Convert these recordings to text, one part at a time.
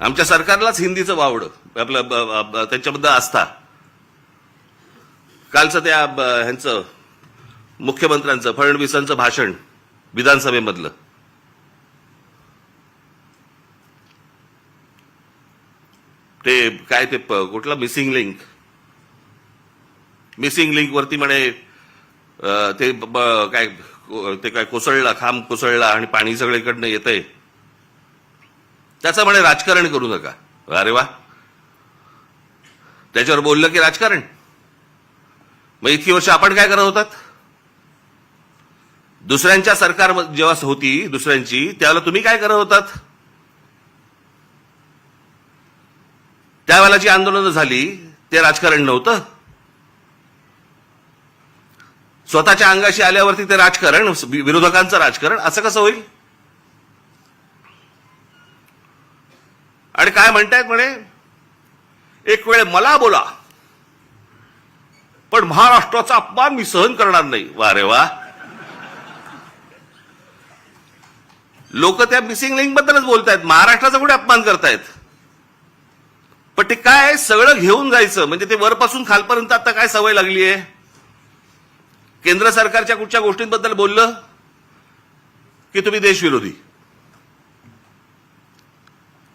आमच्या सरकारलाच हिंदीचं वावडं आपलं त्यांच्याबद्दल आस्था. कालचं त्या ह्यांचं मुख्यमंत्र्यांचं फडणवीसांचं भाषण विधानसभेमधलं, ते काय ते कुठला मिसिंग लिंक वरती म्हणे ते काय कोसळला, खांब कोसळला आणि पाणी सगळीकडनं येतंय, त्याचं म्हणे राजकारण करू नका. अरे वा, त्याच्यावर बोललं की राजकारण. मग इतकी वर्ष आपण काय करत होतात? दुसऱ्यांच्या सरकार जेव्हा होती दुसऱ्यांची, त्यावेळेला तुम्ही काय करत होतात? त्यावेळेला जी आंदोलनं झाली ते राजकारण नव्हतं. स्वतःच्या अंगाशी आल्यावरती ते राजकारण, विरोधकांचं राजकारण असं कसं होईल? आणि काय म्हणतायत म्हणे, एक वेळ मला बोला पण महाराष्ट्राचा अपमान मी सहन करणार नाही. वा रे वा, लोक त्या मिसिंग लिंक बद्दलच बोलतायत, महाराष्ट्राचा कुठे अपमान करतायत? पण ते काय सगळं घेऊन जायचं म्हणजे ते वरपासून खालपर्यंत आता काय सवय लागली आहे. केंद्र सरकारच्या कुठच्या गोष्टींबद्दल बोललं की तुम्ही देशविरोधी.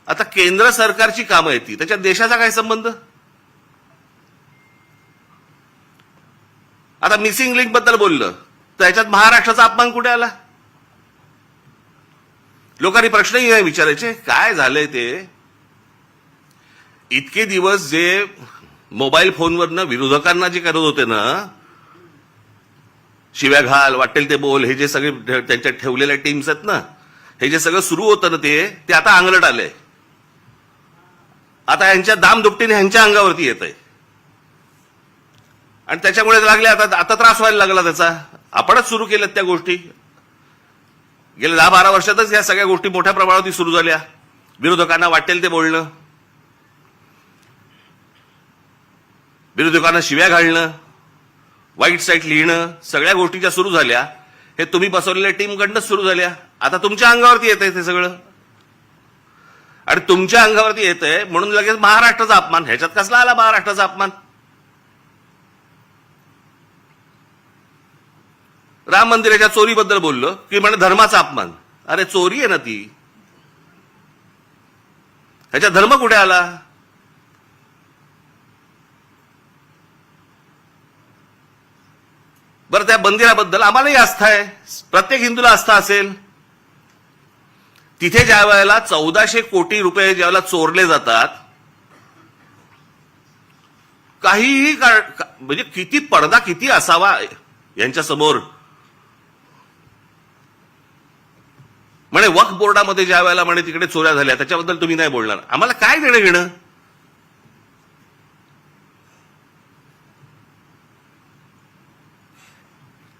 आता केंद्र सरकारची कामं येते, त्याच्यात देशाचा काय संबंध? आता मिसिंग लिंक बद्दल बोललं तर याच्यात महाराष्ट्राचा अपमान कुठे आला? लोकांनी प्रश्नही नाही विचारायचे काय झालंय ते. इतके दिवस जे मोबाईल फोनवरनं विरोधकांना जे करत होते ना, शिव्या घाल, वाटेल ते बोल, हे जे सगळे त्यांच्या ठेवलेल्या टीम्स आहेत ना, हे जे सगळं सुरू होतं ना ते आता अंगलट आलंय. आता यांच्या दामदुपटीने ह्यांच्या अंगावरती येत आहे आणि त्याच्यामुळे लागले आता त्रास व्हायला लागला त्याचा. आपणच सुरू केल्यात त्या गोष्टी. गेल्या 10-12 वर्षातच या सगळ्या गोष्टी मोठ्या प्रमाणावरती सुरू झाल्या. विरोधकांना वाटेल ते बोलणं, विरोधकांना शिव्या घालणं, वाईट साईट लिहिणं, सगळ्या गोष्टीच्या सुरू झाल्या. हे तुम्ही बसवलेल्या टीमकडनंच सुरू झाल्या. आता तुमच्या अंगावरती येत आहे ते सगळं आणि तुमच्या अंगावरती येत आहे म्हणून लगेच महाराष्ट्राचा अपमान. ह्याच्यात कसला आला महाराष्ट्राचा अपमान? राम मंदिराच्या चोरीबद्दल बोललो की म्हणे धर्माचा अपमान. अरे चोरी आहे ना ती, ह्याच्यात धर्म कुठे आला? बरं, त्या मंदिराबद्दल आम्हालाही आस्था आहे, प्रत्येक हिंदूला आस्था असेल. तिथे ज्या वेळेला 1400 कोटी रुपये ज्यावेळेला चोरले जातात, काहीही म्हणजे किती पडदा किती असावा यांच्या समोर. म्हणे वक्फ बोर्डामध्ये ज्या वेळेला म्हणे तिकडे चोऱ्या झाल्या त्याच्याबद्दल तुम्ही नाही बोलणार. आम्हाला काय देणं घेणं?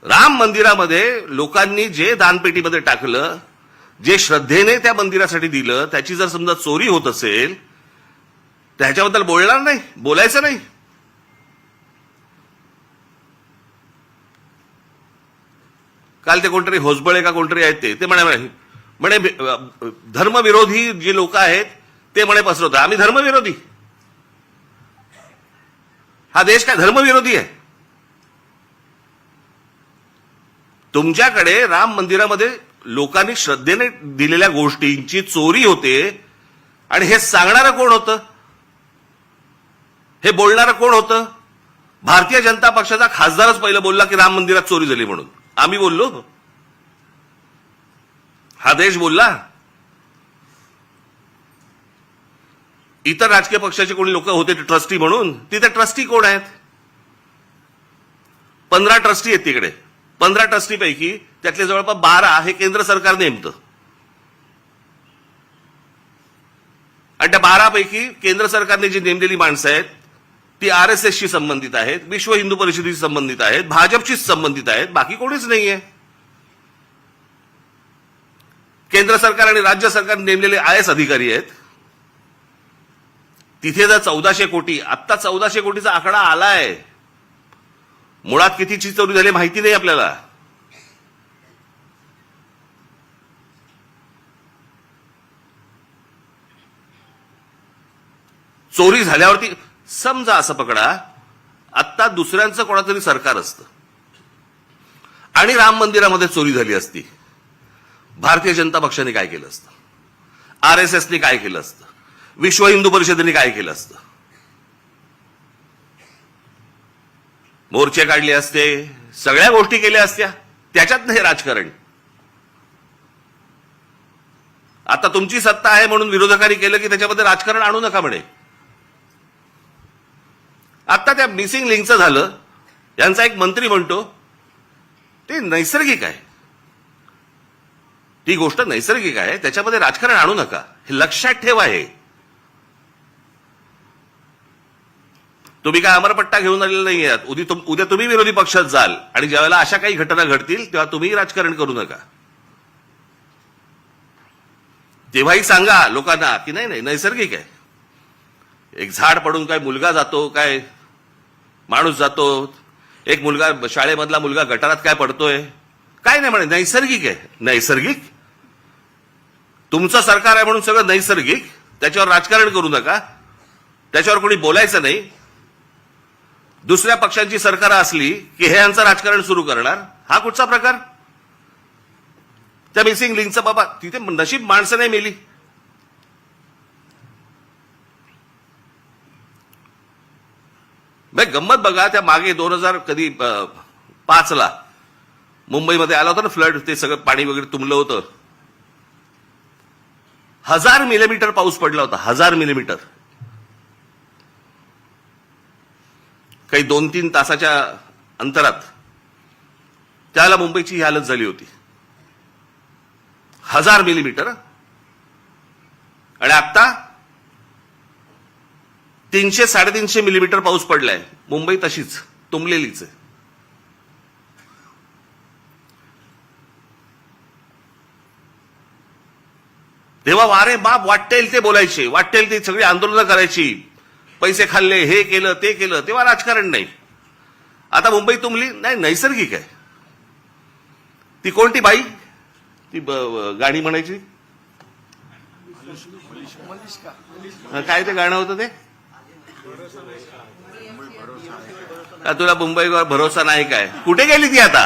राम मंदिरामध्ये लोकांनी जे दानपेटीमध्ये टाकलं, जे श्रद्धेने त्या मंदिरासाठी दिलं, त्याची जर समजा चोरी होत असेल तर ह्याच्याबद्दल बोलणार नाही, बोलायचं नाही. काल ते कोणतरी होसबळे का कोणतरी आहेत ते म्हणे धर्मविरोधी जे लोक आहेत ते म्हणे पसरवतात. आम्ही धर्मविरोधी? हा देश काय धर्मविरोधी आहे? तुमच्याकडे राम मंदिरामध्ये लोकांनी श्रद्धेने दिलेल्या गोष्टींची चोरी होते आणि हे सांगणारं कोण होतं? हे बोलणारं कोण होतं? भारतीय जनता पक्षाचा खासदारच पहिलं बोलला की राम मंदिरात चोरी झाली म्हणून. आम्ही बोललो? हा देश बोलला? इतर राजकीय पक्षाचे कोणी लोक होते ट्रस्टी म्हणून, तिथे ट्रस्टी कोण आहेत? 15 ट्रस्टी आहेत तिकडे. 15 ट्रस्टीपैकी त्यातले जवळपास 12 हे केंद्र सरकार नेमतं आणि त्या 12 पैकी केंद्र सरकारने जी नेमलेली माणसं आहेत ती RSSशी संबंधित आहेत, विश्व हिंदू परिषदेशी संबंधित आहेत, भाजपशी संबंधित आहेत, बाकी कोणीच नाहीये. केंद्र सरकार आणि राज्य सरकार नेमलेले IAS अधिकारी आहेत. तिथे जर 1400 कोटी, आत्ता 1400 कोटीचा आकडा आलाय, मुळात कितीची चोरी झाली माहिती नाही आपल्याला. चोरी झाल्यावरती समजा असं पकडा, आत्ता दुसऱ्यांचं कोणातरी सरकार असतं आणि राम मंदिरामध्ये चोरी झाली असती, भारतीय जनता पक्षाने काय केलं असतं, RSSने काय केलं असतं, विश्व हिंदू परिषदेने काय केलं असतं? मोर्चे काढले असते, सगळ्या गोष्टी केल्या असत्या. त्याच्यात हे राजकारण. आता तुमची सत्ता आहे म्हणून विरोधकांनी केलं की त्याच्यामध्ये राजकारण आणू नका म्हणे. आता त्या मिसिंग लिंकचं झालं, यांचा एक मंत्री म्हणतो ते नैसर्गिक आहे, ती गोष्ट नैसर्गिक आहे, त्याच्यामध्ये राजकारण आणू नका, हे लक्षात ठेवा. हे तुम्ही काय अमरपट्टा घेऊन आलेला नाही आहात. उद्या तुम्ही विरोधी पक्षात जाल आणि ज्यावेळेला अशा काही घटना घडतील तेव्हा तुम्ही राजकारण करू नका. तेव्हाही सांगा लोकांना की नाही नाही नैसर्गिक आहे. एक झाड पडून काय मुलगा जातो, काय माणूस जातो, एक मुलगा शाळेमधला मुलगा गटारात काय पडतोय, काय नाही म्हणे, नैसर्गिक आहे. नैसर्गिक? तुमचं सरकार आहे म्हणून सगळं नैसर्गिक, त्याच्यावर राजकारण करू नका, त्याच्यावर कोणी बोलायचं नाही. दुसऱ्या पक्षांची सरकार असली की हे यांचं राजकारण सुरू करणार, हा कुठचा प्रकार? त्या मिसिंग लिंकचं बाबा तिथे नशीब माणसं नाही मेली. गंमत बघा, त्या मागे 2005 मुंबईमध्ये आला होता ना फ्लड, ते सगळं पाणी वगैरे तुंबलं होतं. 1000 मिलीमीटर पाऊस पडला होता, 1000 मिलीमीटर. काही 2-3 तासाच्या अंतरात त्याला मुंबईची ही हालत झाली होती. 1000 मिलीमीटर. आणि आता 300-350 मिलीमीटर पाऊस पडलाय. मुंबई तशीच तुंबलेलीच आहे. तेव्हा वारे बाप वाटेल ते बोलायचे, वाटेल ते सगळी आंदोलनं करायची, पैसे खाल्ले, हे केलं ते केलं, तेव्हा राजकारण नाही. आता मुंबई तुंबली नाही, नैसर्गिक आहे. ती कोणती बाई ती गाणी म्हणायची, काय ते गाणं होतं ते, का तुला मुंबईवर भरोसा नाही काय? कुठे गेली ती आता?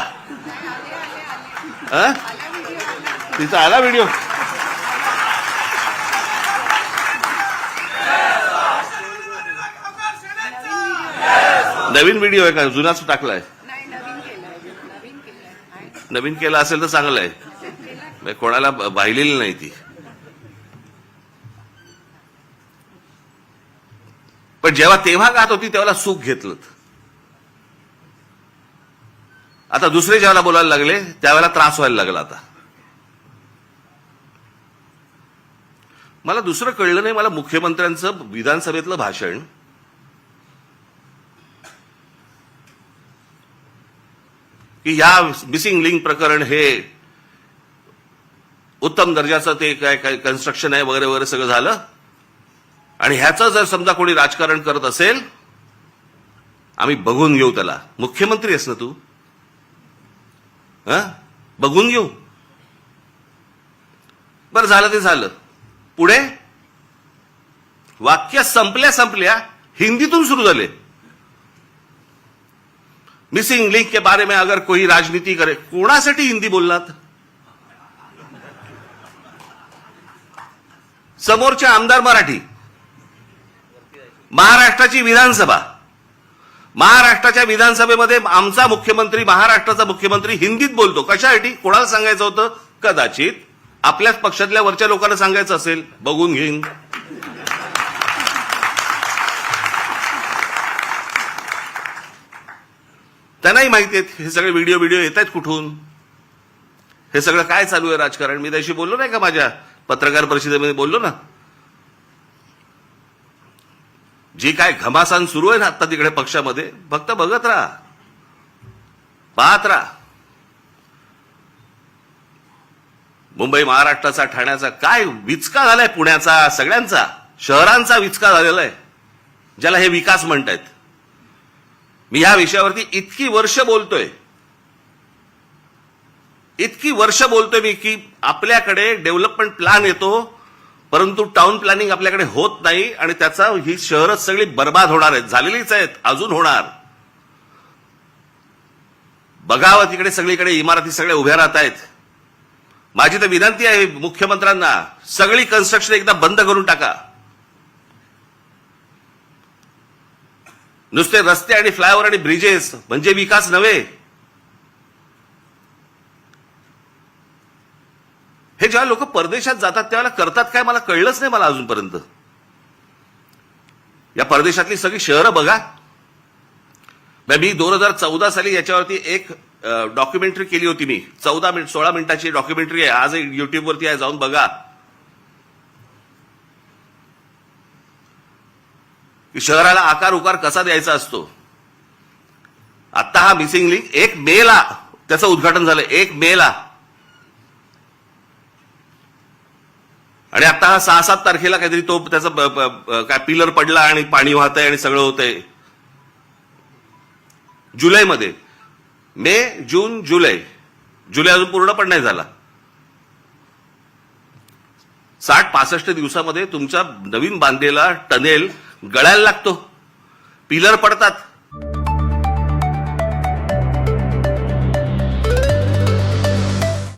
तिचा आला व्हिडिओ. नवीन व्हिडिओ आहे का, जुनाच टाकलाय? नवीन केला असेल तर चांगलं आहे, कोणाला वाहिलेली नाही ती. पण तेव्हा गात होती तेव्हा सुख घेतलं. आता दुसरे जेव्हा बोलायला लागले त्यावेळेला त्रास व्हायला लागला. आता मला दुसरं कळलं नाही, मला मुख्यमंत्र्यांचं विधानसभेतलं भाषण की या मिसिंग लिंक प्रकरण हे उत्तम दर्जाचं ते काय काय कन्स्ट्रक्शन आहे वगैरे वगैरे सगळं झालं, आणि ह्याचं जर समजा कोणी राजकारण करत असेल आम्ही बघून घेऊ त्याला. मुख्यमंत्री आहेस ना तू, बघून घेऊ. बरं झालं ते झालं. पुढे वाक्य संपल्या हिंदीतून सुरू झाले. मिसिंग लिंक के बारे में अगर कोई राजनीति करे, कोणासाठी हिंदी बोलणार? समोरचे आमदार मराठी, महाराष्ट्राची विधानसभा, महाराष्ट्राच्या विधानसभेमध्ये आमचा मुख्यमंत्री, महाराष्ट्राचा मुख्यमंत्री हिंदीत बोलतो. कशासाठी? कोणाला सांगायचं होतं? कदाचित आपल्याच पक्षातल्या वरच्या लोकांना सांगायचं असेल, बघून घेईन. त्यांनाही माहिती आहेत हे सगळे व्हिडिओ येत आहेत कुठून, हे सगळं काय चालू आहे राजकारण. मी त्याशी बोललो नाही का, माझ्या पत्रकार परिषदेमध्ये बोललो ना. जी काय घमासान सुरू आहे ना आता तिकडे पक्षामध्ये, फक्त बघत राहा, पाहत राहा. मुंबई महाराष्ट्राचा, ठाण्याचा काय विचका झालाय, पुण्याचा, सगळ्यांचा शहरांचा विचका झालेला आहे, ज्याला हे विकास म्हणतायत. मी ह्या विषयावरती इतकी वर्ष बोलतोय मी की आपल्याकडे डेव्हलपमेंट प्लॅन येतो, परंतु टाउन प्लॅनिंग आपल्याकडे होत नाही आणि त्याचा ही शहरच सगळी बर्बाद होणार आहेत, झालेलीच आहेत, अजून होणार. बघावं तिकडे सगळीकडे इमारती सगळ्या उभ्या राहत आहेत. माझी तर विनंती आहे मुख्यमंत्र्यांना, सगळी कन्स्ट्रक्शन एकदा बंद करून टाका. नुसते रस्ते आणि फ्लायओव्हर आणि ब्रिजेस म्हणजे विकास नव्हे. हे जेव्हा लोक परदेशात जातात त्यावेळेला करतात काय मला कळलंच नाही, मला अजूनपर्यंत. या परदेशातली सगळी शहरं बघा. मी 2014 साली याच्यावरती एक डॉक्युमेंटरी केली होती. मी 16 मिनिटाची डॉक्युमेंटरी आहे, आज युट्यूबवरती आहे, जाऊन बघा. की शहराला आकार उकार कसा द्यायचा असतो. आता हा मिसिंग लिंक 1 मेला त्याचं उद्घाटन झालं, 1 मेला. आणि आता हा 6-7 तारखेला काहीतरी तो त्याचा काय पिलर पडला आणि पाणी वाहतंय आणि सगळं होतंय. जुलैमध्ये मे, जून, जुलै अजून पूर्ण पण नाही झाला. 60-65 दिवसामध्ये तुमचा नवीन बांधलेला टनेल गळायला लागतो, पिलर पडतात.